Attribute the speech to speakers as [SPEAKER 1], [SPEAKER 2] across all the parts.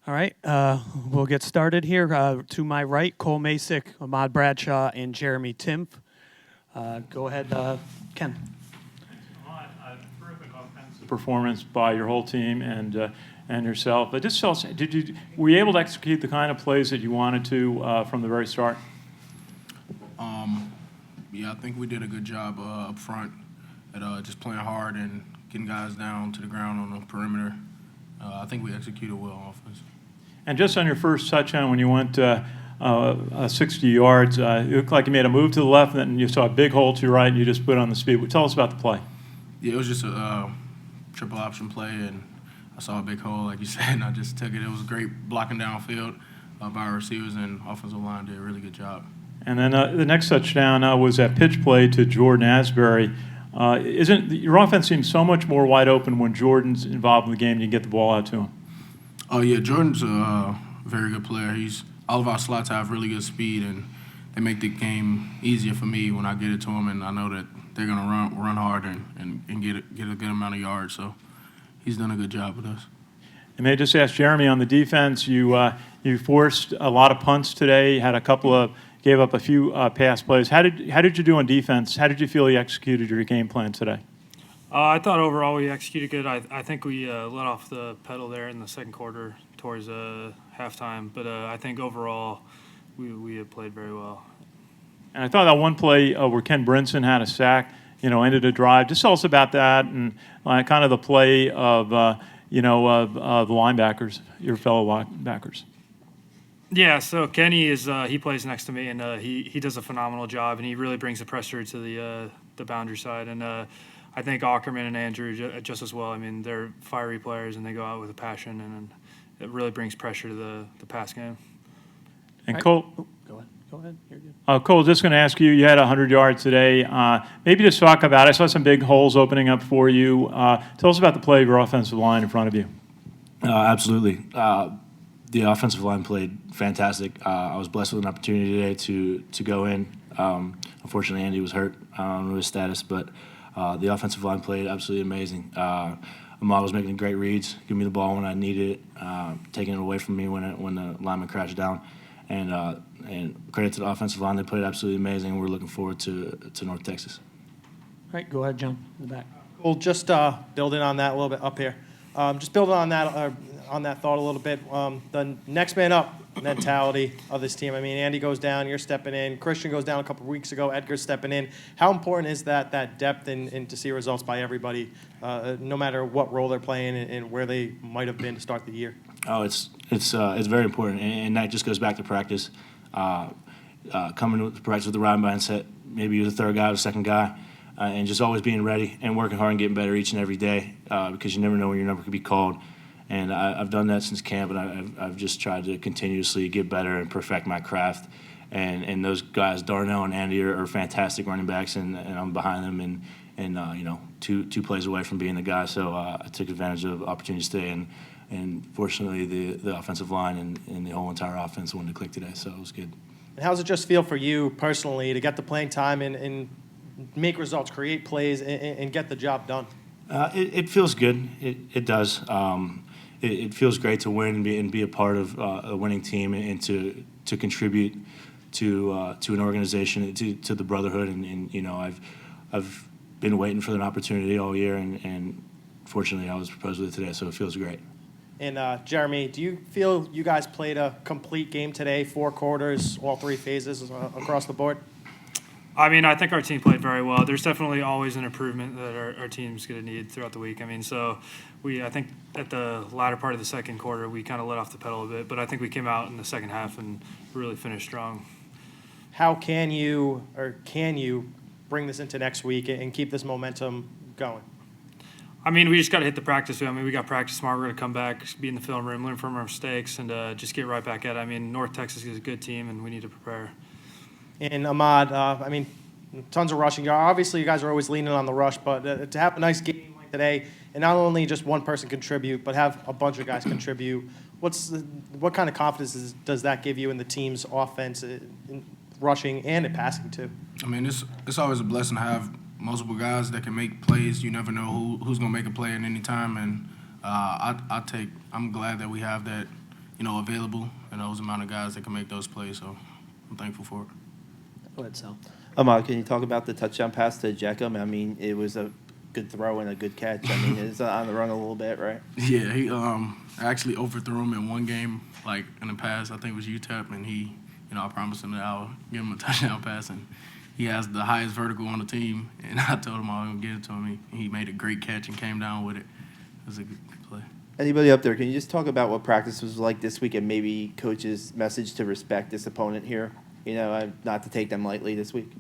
[SPEAKER 1] All right, we'll get started here. To my right, Cole Masick, Ahmad Bradshaw, and Jeremy Timpf. Go ahead, Ken.
[SPEAKER 2] Terrific offensive performance by your whole team and yourself. But just tell us, were you able to execute the kind of plays that you wanted to from the very start?
[SPEAKER 3] Yeah, I think we did a good job up front at just playing hard and getting guys down to the ground on the perimeter. I think we executed well on offense.
[SPEAKER 2] And just on your first touchdown, when you went 60 yards, it looked like you made a move to the left, and then you saw a big hole to your right, and you just put on the speed. Tell us about the play.
[SPEAKER 3] Yeah, it was just a triple option play, and I saw a big hole, like you said, and I just took it. It was great blocking downfield by our receivers, and offensive line did a really good job.
[SPEAKER 2] And then the next touchdown was that pitch play to Jordan Asbury. Your offense seems so much more wide open when Jordan's involved in the game and you get the ball out to him?
[SPEAKER 3] Oh, yeah, Jordan's a very good player. All of our slots have really good speed, and they make the game easier for me when I get it to them, and I know that they're going to run hard and get a good amount of yards. So he's done a good job with us.
[SPEAKER 2] And may I just ask Jeremy, on the defense, you forced a lot of punts today, gave up a few pass plays. How did you do on defense? How did you feel you executed your game plan today?
[SPEAKER 4] I thought overall we executed good. I think we let off the pedal there in the second quarter towards halftime, but I think overall we had played very well.
[SPEAKER 2] And I thought that one play where Ken Brinson had a sack, ended a drive. Just tell us about that and kind of the play of the linebackers, your fellow linebackers.
[SPEAKER 4] Yeah, so Kenny he plays next to me, and he does a phenomenal job, and he really brings the pressure to the boundary side. And I think Ackerman and Andrew just as well. I mean, they're fiery players, and they go out with a passion, and it really brings pressure to the pass game.
[SPEAKER 2] And
[SPEAKER 1] right.
[SPEAKER 2] Cole,
[SPEAKER 1] Go ahead. You're good.
[SPEAKER 2] Cole, just going to ask you. You had 100 yards today. Maybe just talk about. I saw some big holes opening up for you. Tell us about the play of your offensive line in front of you.
[SPEAKER 5] Absolutely. The offensive line played fantastic. I was blessed with an opportunity today to go in. Unfortunately, Andy was hurt. I don't know his status, but the offensive line played absolutely amazing. Ahmad was making great reads, giving me the ball when I needed it, taking it away from me when the lineman crashed down. And credit to the offensive line, they played absolutely amazing. We're looking forward to North Texas.
[SPEAKER 1] All right, go ahead, John, in the back.
[SPEAKER 6] Well, just building on that a little bit up here. Just building on that thought a little bit. The next man up mentality of this team. I mean, Andy goes down, you're stepping in. Christian goes down a couple of weeks ago. Edgar's stepping in. How important is that depth and to see results by everybody, no matter what role they're playing and where they might have been to start the year?
[SPEAKER 5] Oh, it's very important, and that just goes back to practice. Coming to practice with the right mindset. Maybe you're the third guy or the second guy. And just always being ready and working hard and getting better each and every day because you never know when your number could be called. And I've done that since camp, and I've just tried to continuously get better and perfect my craft. And those guys, Darnell and Andy, are fantastic running backs, and I'm behind them and two plays away from being the guy. So I took advantage of opportunities today, and fortunately the offensive line and the whole entire offense wanted to click today, so it was good.
[SPEAKER 6] And how does it just feel for you personally to get the playing time and make results, create plays, and get the job done?
[SPEAKER 5] It feels good. It does. It feels great to win and be a part of a winning team and to contribute to an organization, to the brotherhood. And I've been waiting for an opportunity all year, and fortunately I was proposed with it today, so it feels great.
[SPEAKER 6] And Jeremy, do you feel you guys played a complete game today, 4 quarters, all 3 phases across the board?
[SPEAKER 4] I mean, I think our team played very well. There's definitely always an improvement that our team's going to need throughout the week. I mean, I think at the latter part of the second quarter, we kind of let off the pedal a bit, but I think we came out in the second half and really finished strong.
[SPEAKER 6] How can you bring this into next week and keep this momentum going?
[SPEAKER 4] I mean, we just got to hit the practice. I mean, we got practice tomorrow. We're going to come back, be in the film room, learn from our mistakes, and just get right back at it. I mean, North Texas is a good team, and we need to prepare.
[SPEAKER 6] And Ahmad, tons of rushing. Obviously, you guys are always leaning on the rush, but to have a nice game like today, and not only just one person contribute, but have a bunch of guys contribute, what kind of confidence does that give you in the team's offense, in rushing and in passing too?
[SPEAKER 3] I mean, it's always a blessing to have multiple guys that can make plays. You never know who's going to make a play at any time, and I'm glad that we have that available and those amount of guys that can make those plays. So I'm thankful for it.
[SPEAKER 1] Go ahead, Sal.
[SPEAKER 7] Can you talk about the touchdown pass to Jeckham? I mean, it was a good throw and a good catch. I mean, it's on the run a little bit, right?
[SPEAKER 3] Yeah, he actually overthrew him in one game, like in the past. I think it was UTEP, and he, I promised him that I'll give him a touchdown pass, and he has the highest vertical on the team. And I told him I was gonna give it to him. He made a great catch and came down with it. It was a good play.
[SPEAKER 7] Anybody up there, can you just talk about what practice was like this week and maybe coach's message to respect this opponent here? Not to take them lightly this week.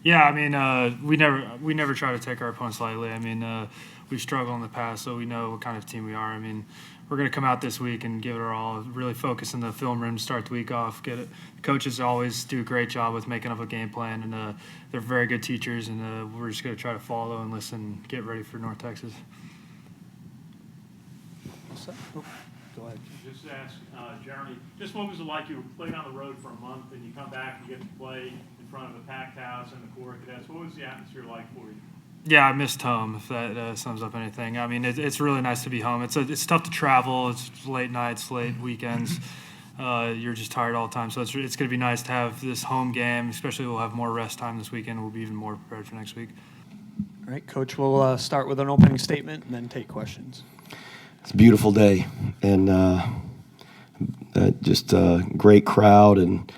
[SPEAKER 4] Yeah, I mean, we never try to take our opponents lightly. I mean, we've struggled in the past, so we know what kind of team we are. I mean, we're going to come out this week and give it our all, really focus in the film room, start the week off, get it. Coaches always do a great job with making up a game plan, and they're very good teachers, and we're just going to try to follow and listen, get ready for North Texas.
[SPEAKER 1] Go ahead.
[SPEAKER 2] Just ask Jeremy, just what was it like? You played on the road for a month, and you come back and you get to play in front of a packed house and the Corps Cadets. What was the atmosphere like for you?
[SPEAKER 4] Yeah, I missed home, if that sums up anything. I mean, it's really nice to be home. It's tough to travel. It's late nights, late weekends. You're just tired all the time. So it's going to be nice to have this home game, especially we'll have more rest time this weekend. We'll be even more prepared for next week.
[SPEAKER 1] All right, Coach, we'll start with an opening statement and then take questions.
[SPEAKER 8] It's a beautiful day, and just a great crowd, and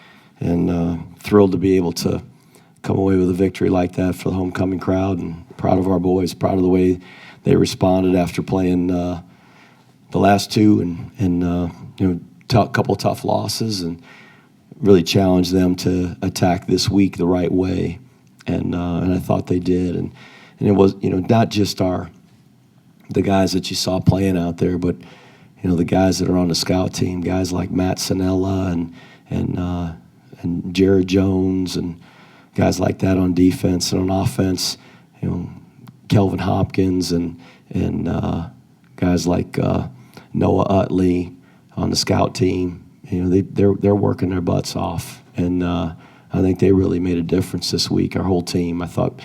[SPEAKER 8] thrilled to be able to come away with a victory like that for the homecoming crowd, and proud of our boys, proud of the way they responded after playing the last two, and couple of tough losses, and really challenged them to attack this week the right way, and I thought they did, and it was not just the guys that you saw playing out there, but the guys that are on the scout team, guys like Matt Sanella and Jared Jones, and guys like that on defense and on offense. Kelvin Hopkins and guys like Noah Utley on the scout team. They're working their butts off, and I think they really made a difference this week. Our whole team, I thought,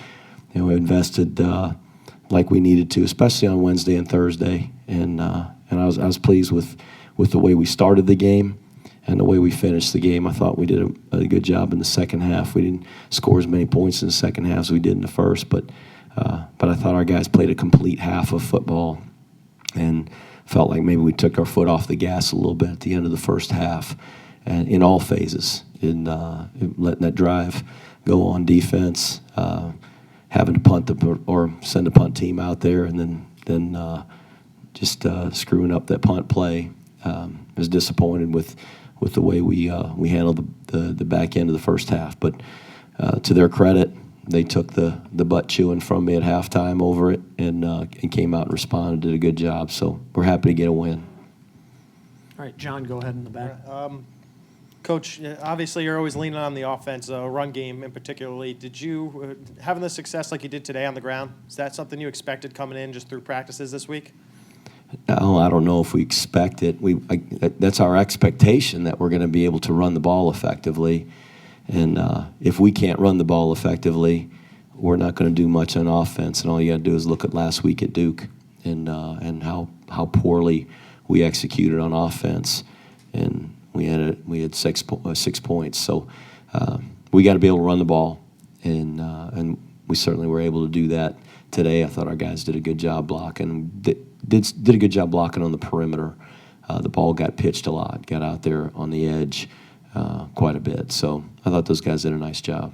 [SPEAKER 8] we invested like we needed to, especially on Wednesday and Thursday, and I was pleased with the way we started the game and the way we finished the game. I thought we did a good job in the second half. We didn't score as many points in the second half as we did in the first, but I thought our guys played a complete half of football, and felt like maybe we took our foot off the gas a little bit at the end of the first half, and in all phases, in letting that drive go on defense, having to punt or send a punt team out there, and then just screwing up that punt play. I was disappointed with the way we handled the back end of the first half. But to their credit, they took the butt chewing from me at halftime over it, and came out and responded, did a good job. So we're happy to get a win.
[SPEAKER 1] All right, John, go ahead in the back.
[SPEAKER 6] Coach, obviously you're always leaning on the offense, run game in particularly. Did you, having the success like you did today on the ground, is that something you expected coming in just through practices this week?
[SPEAKER 8] No, I don't know if we expect it. That's our expectation, that we're going to be able to run the ball effectively. And if we can't run the ball effectively, we're not going to do much on offense. And all you got to do is look at last week at Duke and how poorly we executed on offense. And we had 6 points. So we got to be able to run the ball, and we certainly were able to do that today. I thought our guys did a good job blocking. Did a good job blocking on the perimeter. The ball got pitched a lot, got out there on the edge quite a bit. So I thought those guys did a nice job.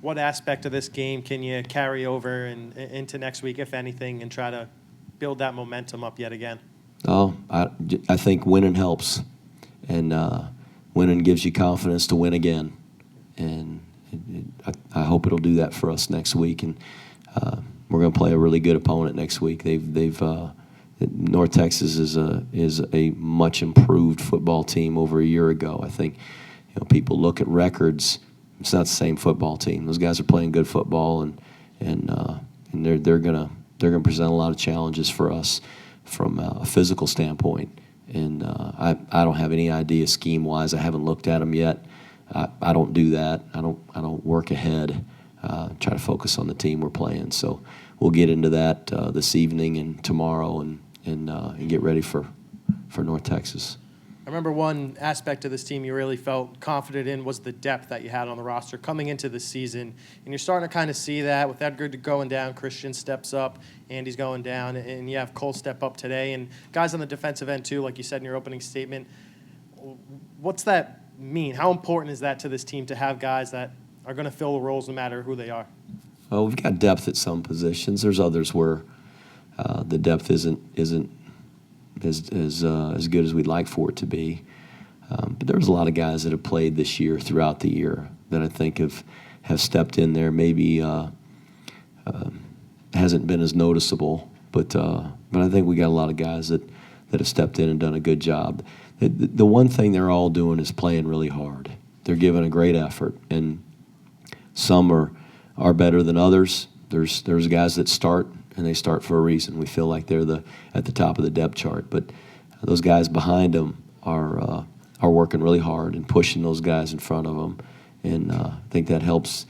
[SPEAKER 6] What aspect of this game can you carry over and into next week, if anything, and try to build that momentum up yet again?
[SPEAKER 8] Oh, I think winning helps, and winning gives you confidence to win again. And I hope it'll do that for us next week. And we're going to play a really good opponent next week. North Texas is a much improved football team over a year ago. I think people look at records. It's not the same football team. Those guys are playing good football, and they're gonna present a lot of challenges for us from a physical standpoint. And I don't have any idea scheme wise. I haven't looked at them yet. I don't do that. I don't work ahead. Try to focus on the team we're playing. So we'll get into that this evening and tomorrow, and get ready for North Texas.
[SPEAKER 6] remember one aspect of this team you really felt confident in was the depth that you had on the roster coming into the season. And you're starting to kind of see that with Edgar going down, Christian steps up, Andy's going down, and you have Cole step up today. And guys on the defensive end too, like you said in your opening statement. What's that mean? How important is that to this team to have guys that are going to fill the roles no matter who they are?
[SPEAKER 8] Well, we've got depth at some positions. There's others where the depth isn't as good as we'd like for it to be. But there's a lot of guys that have played this year throughout the year that I think have stepped in there. Maybe hasn't been as noticeable, but I think we got a lot of guys that have stepped in and done a good job. The one thing they're all doing is playing really hard. They're giving a great effort, and some are better than others. There's guys that start, and they start for a reason. We feel like they're at the top of the depth chart, but those guys behind them are working really hard and pushing those guys in front of them, and I think that helps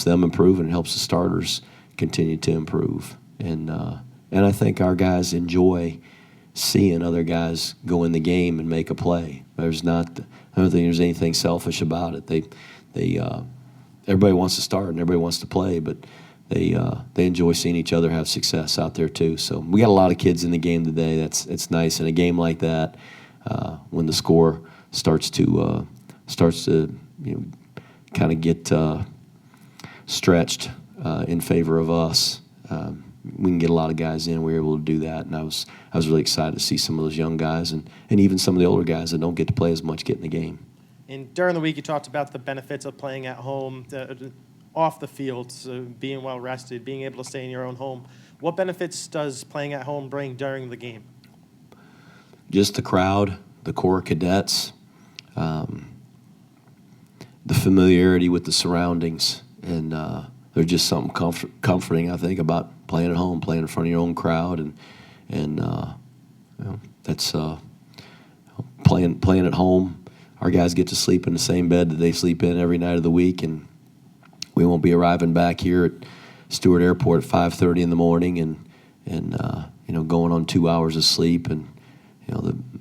[SPEAKER 8] them improve and helps the starters continue to improve. And I think our guys enjoy seeing other guys go in the game and make a play. I don't think there's anything selfish about it. Everybody wants to start and everybody wants to play, but they enjoy seeing each other have success out there too. So we got a lot of kids in the game today. It's nice in a game like that when the score starts to kind of get stretched in favor of us. We can get a lot of guys in. We were able to do that, and I was really excited to see some of those young guys and even some of the older guys that don't get to play as much get in the game.
[SPEAKER 6] And during the week, you talked about the benefits of playing at home, off the field, so being well rested, being able to stay in your own home. What benefits does playing at home bring during the game?
[SPEAKER 8] Just the crowd, the Corps cadets, the familiarity with the surroundings, and there's just something comforting, I think, about playing at home, playing in front of your own crowd, and that's playing at home. Our guys get to sleep in the same bed that they sleep in every night of the week, and we won't be arriving back here at Stewart Airport at 5:30 in the morning, and going on 2 hours of sleep, and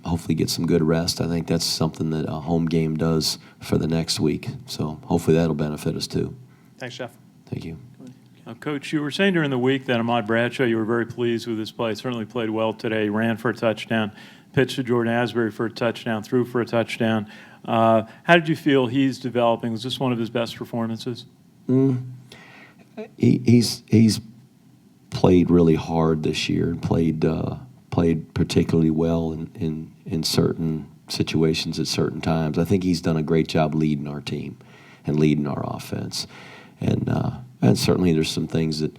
[SPEAKER 8] hopefully get some good rest. I think that's something that a home game does for the next week. So hopefully that'll benefit us too.
[SPEAKER 6] Thanks, Jeff.
[SPEAKER 8] Thank you.
[SPEAKER 2] Coach, you were saying during the week that Ahmad Bradshaw, you were very pleased with his play. Certainly played well today. Ran for a touchdown, pitched to Jordan Asbury for a touchdown, threw for a touchdown. How did you feel he's developing? Was this one of his best performances?
[SPEAKER 8] He's played really hard this year and played particularly well in certain situations at certain times. I think he's done a great job leading our team and leading our offense. And certainly there's some things that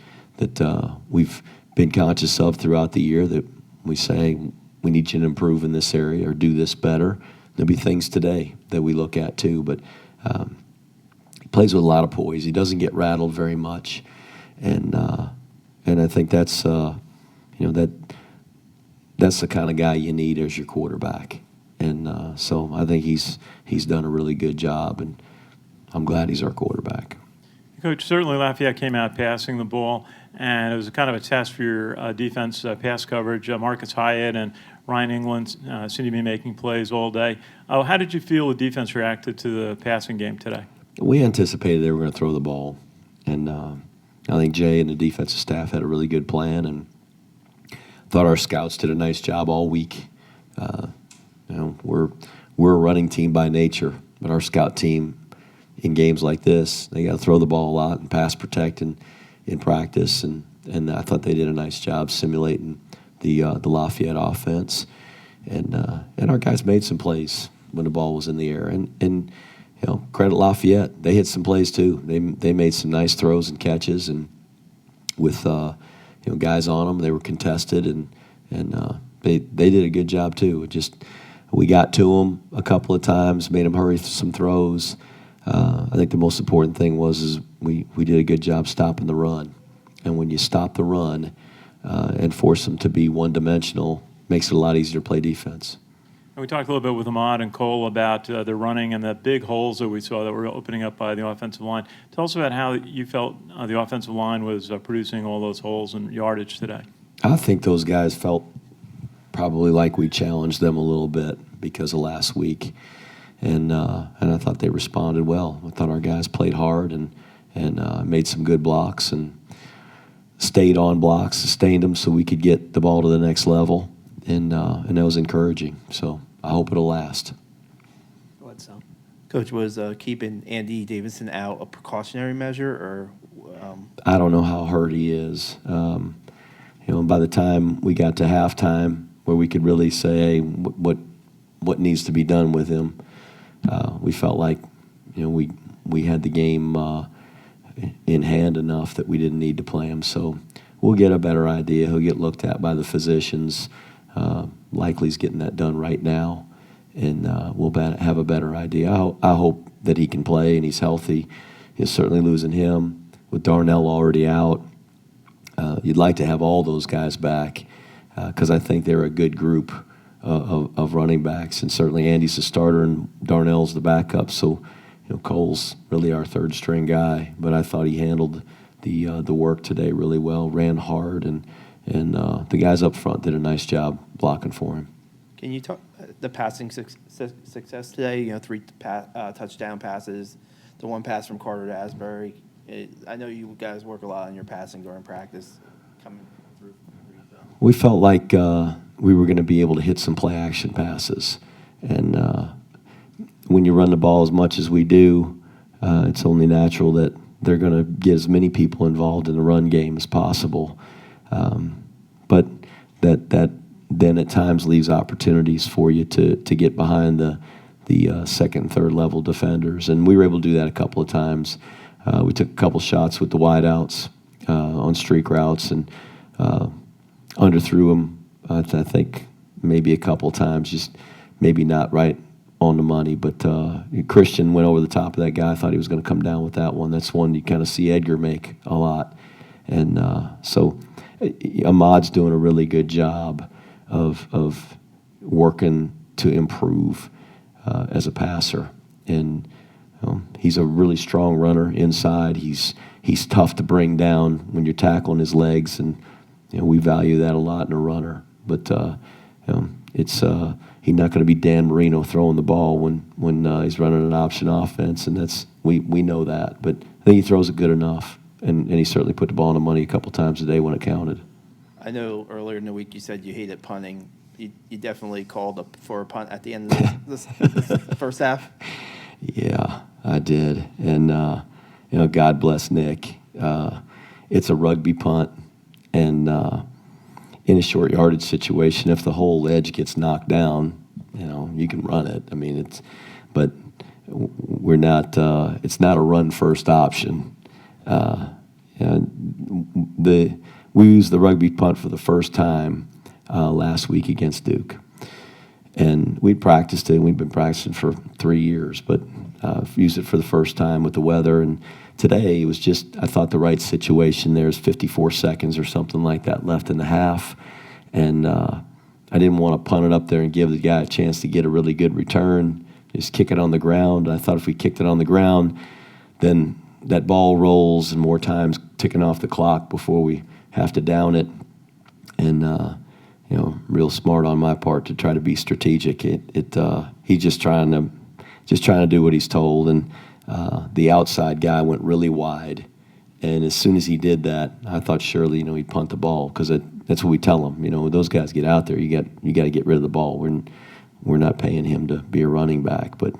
[SPEAKER 8] we've been conscious of throughout the year that we say we need you to improve in this area or do this better. There'll be things today that we look at too, but he plays with a lot of poise. He doesn't get rattled very much, and I think that's that's the kind of guy you need as your quarterback. And so I think he's done a really good job, and I'm glad he's our quarterback.
[SPEAKER 2] Coach, certainly Lafayette came out passing the ball, and it was kind of a test for your defense pass coverage. Marcus Hyatt and Ryan England seem to be making plays all day. How did you feel the defense reacted to the passing game today?
[SPEAKER 8] We anticipated they were going to throw the ball, and I think Jay and the defensive staff had a really good plan, and thought our scouts did a nice job all week. We're a running team by nature, but our scout team in games like this, they got to throw the ball a lot and pass protect in practice, and I thought they did a nice job simulating the Lafayette offense, and our guys made some plays when the ball was in the air, and credit Lafayette, they hit some plays too. They made some nice throws and catches, and with guys on them, they were contested, and they did a good job too. We got to them a couple of times, made them hurry some throws. I think the most important thing was we did a good job stopping the run, and when you stop the run and force them to be one-dimensional, makes it a lot easier to play defense.
[SPEAKER 2] And we talked a little bit with Ahmad and Cole about the running and the big holes that we saw that were opening up by the offensive line. Tell us about how you felt the offensive line was producing all those holes and yardage today.
[SPEAKER 8] I think those guys felt probably like we challenged them a little bit. because of last week. And I thought they responded well. I thought our guys played hard and made some good blocks and stayed on blocks, sustained them so we could get the ball to the next level. And that was encouraging. So I hope it'll last.
[SPEAKER 1] Go ahead, Sal.
[SPEAKER 7] Coach, was keeping Andy Davidson out a precautionary measure, or?
[SPEAKER 8] I don't know how hurt he is. By the time we got to halftime, where we could really say, hey, what needs to be done with him, we felt like, we had the game in hand enough that we didn't need to play him. So we'll get a better idea. He'll get looked at by the physicians. Likely he's getting that done right now, and we'll have a better idea. I hope that he can play and he's healthy. You're certainly losing him. With Darnell already out, you'd like to have all those guys back because I think they're a good group of running backs, and certainly Andy's the starter and Darnell's the backup. So, Cole's really our third string guy, but I thought he handled the work today really well, ran hard, and the guys up front did a nice job blocking for him.
[SPEAKER 7] Can you talk the passing success today? 3 touchdown passes, the 1 pass from Carter to Asbury. I know you guys work a lot on your passing during practice. Coming through.
[SPEAKER 8] We felt like we were going to be able to hit some play action passes, and when you run the ball as much as we do, it's only natural that they're going to get as many people involved in the run game as possible. But that then at times leaves opportunities for you to get behind the second and third level defenders, and we were able to do that a couple of times. We took a couple shots with the wideouts on streak routes and underthrew them. I think maybe a couple of times, just maybe not right on the money. But Christian went over the top of that guy. I thought he was going to come down with that one. That's one you kind of see Edgar make a lot. And so Ahmad's doing a really good job of working to improve as a passer. And he's a really strong runner inside. He's tough to bring down when you're tackling his legs, and we value that a lot in a runner. But it's he's not going to be Dan Marino throwing the ball when he's running an option offense, and we know that. But I think he throws it good enough, and he certainly put the ball on the money a couple times a day when it counted.
[SPEAKER 7] I know earlier in the week you said you hated punting. You definitely called for a punt at the end of this first half.
[SPEAKER 8] Yeah, I did. And, God bless Nick. It's a rugby punt. And in a short yardage situation, if the whole edge gets knocked down, you can run it. I mean, but we're not, it's not a run first option. We used the rugby punt for the first time last week against Duke. And we'd practiced it, and we've been practicing for 3 years, but used it for the first time with the weather. And today it was just, I thought, the right situation. There's 54 seconds or something like that left in the half. And I didn't want to punt it up there and give the guy a chance to get a really good return, just kick it on the ground. I thought if we kicked it on the ground, then that ball rolls and more times ticking off the clock before we have to down it. And, real smart on my part to try to be strategic. He's just trying to do what he's told, and the outside guy went really wide. And as soon as he did that, I thought surely he'd punt the ball, because that's what we tell him. When those guys get out there, you got to get rid of the ball. We're not paying him to be a running back, but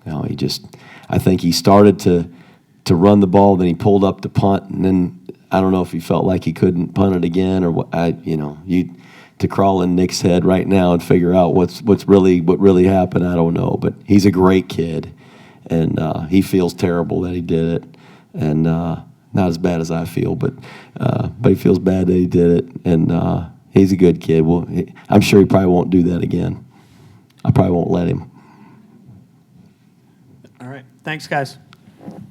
[SPEAKER 8] I think he started to run the ball, then he pulled up to punt, and then I don't know if he felt like he couldn't punt it again or what. To crawl in Nick's head right now and figure out what really happened, I don't know. But he's a great kid, and he feels terrible that he did it, and not as bad as I feel, but he feels bad that he did it, and he's a good kid. Well, I'm sure he probably won't do that again. I probably won't let him.
[SPEAKER 1] All right. Thanks, guys.